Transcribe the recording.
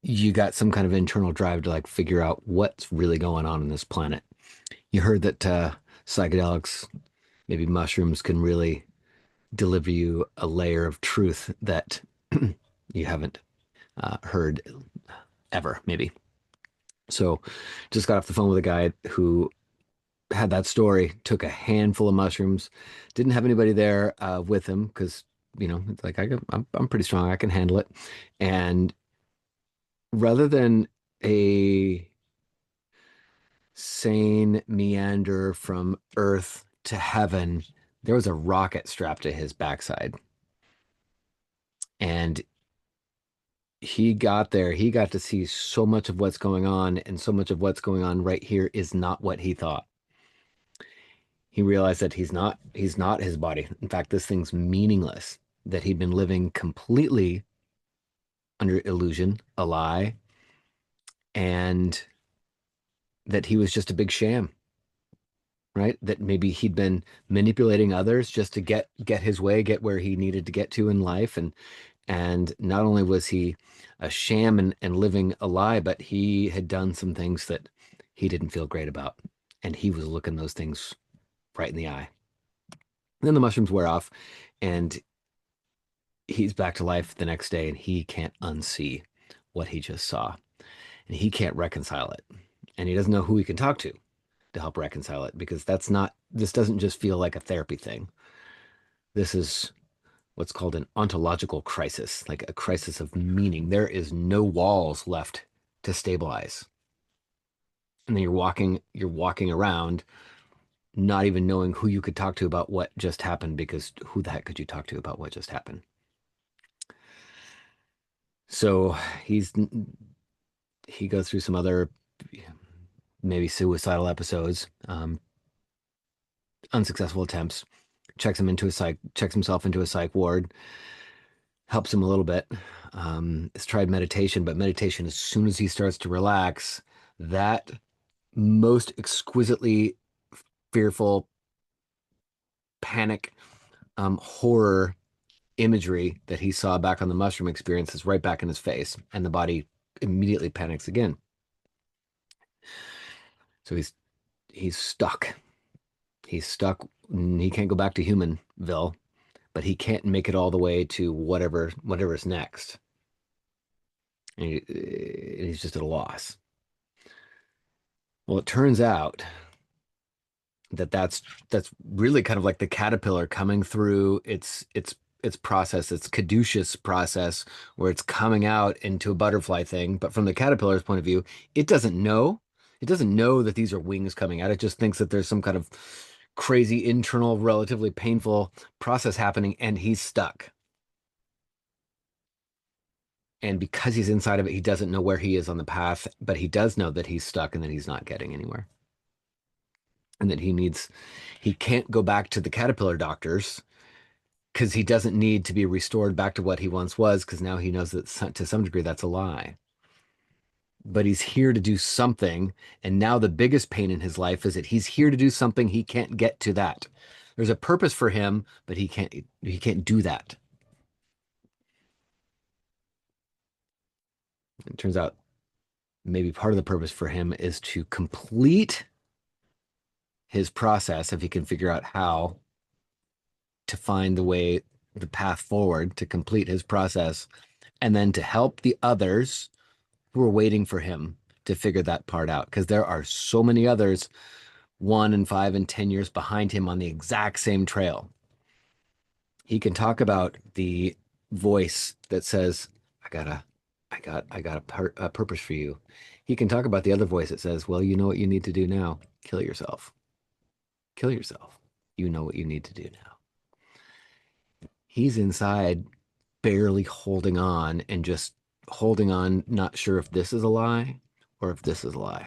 you got some kind of internal drive to like figure out what's really going on this planet. You heard that psychedelics, maybe mushrooms, can really deliver you a layer of truth that you haven't heard ever, maybe. So, just got off the phone with a guy who had that story, took a handful of mushrooms, didn't have anybody there with him because, it's like I'm pretty strong, I can handle it. And rather than a sane meander from Earth to heaven, there was a rocket strapped to his backside. And he got there, he got to see so much of what's going on, and so much of what's going on right here is not what he thought. He realized that he's not his body. In fact, this thing's meaningless, that he'd been living completely under illusion, a lie, and that he was just a big sham, right? That maybe he'd been manipulating others just to get his way, get where he needed to get to in life. And not only was he a sham and living a lie, but he had done some things that he didn't feel great about. And he was looking those things right in the eye. Then the mushrooms wear off and he's back to life the next day and he can't unsee what he just saw. And he can't reconcile it. And he doesn't know who he can talk to help reconcile it because this doesn't just feel like a therapy thing. This is what's called an ontological crisis, like a crisis of meaning. There is no walls left to stabilize. And then you're walking around not even knowing who you could talk to about what just happened because who the heck could you talk to about what just happened? So he's he goes through some other maybe suicidal episodes, unsuccessful attempts, checks himself into a psych ward, helps him a little bit. Has tried meditation, but meditation, as soon as he starts to relax, that most exquisitely fearful panic, horror imagery that he saw back on the mushroom experience is right back in his face, and the body immediately panics again. So he's stuck. He's stuck. He can't go back to Humanville, but he can't make it all the way to whatever's next. He's just at a loss. Well, it turns out that that's really kind of like the caterpillar coming through its process, its caduceus process, where it's coming out into a butterfly thing. But from the caterpillar's point of view, it doesn't know. It doesn't know that these are wings coming out. It just thinks that there's some kind of crazy internal, relatively painful process happening, and he's stuck. And because he's inside of it, he doesn't know where he is on the path, but he does know that he's stuck and that he's not getting anywhere. And that he can't go back to the caterpillar doctors because he doesn't need to be restored back to what he once was, because now he knows that to some degree that's a lie. But he's here to do something. And now the biggest pain in his life is that he's here to do something. He can't get to that. There's a purpose for him, but he can't do that. It turns out maybe part of the purpose for him is to complete his process if he can figure out how to find the path forward to complete his process, and then to help the others who are waiting for him to figure that part out. Because there are so many others 1 and 5 and 10 years behind him on the exact same trail. He can talk about the voice that says, I got a purpose for you. He can talk about the other voice that says, well, you know what you need to do now? Kill yourself. Kill yourself. You know what you need to do now. He's inside barely holding on and just holding on, not sure if this is a lie or if this is a lie.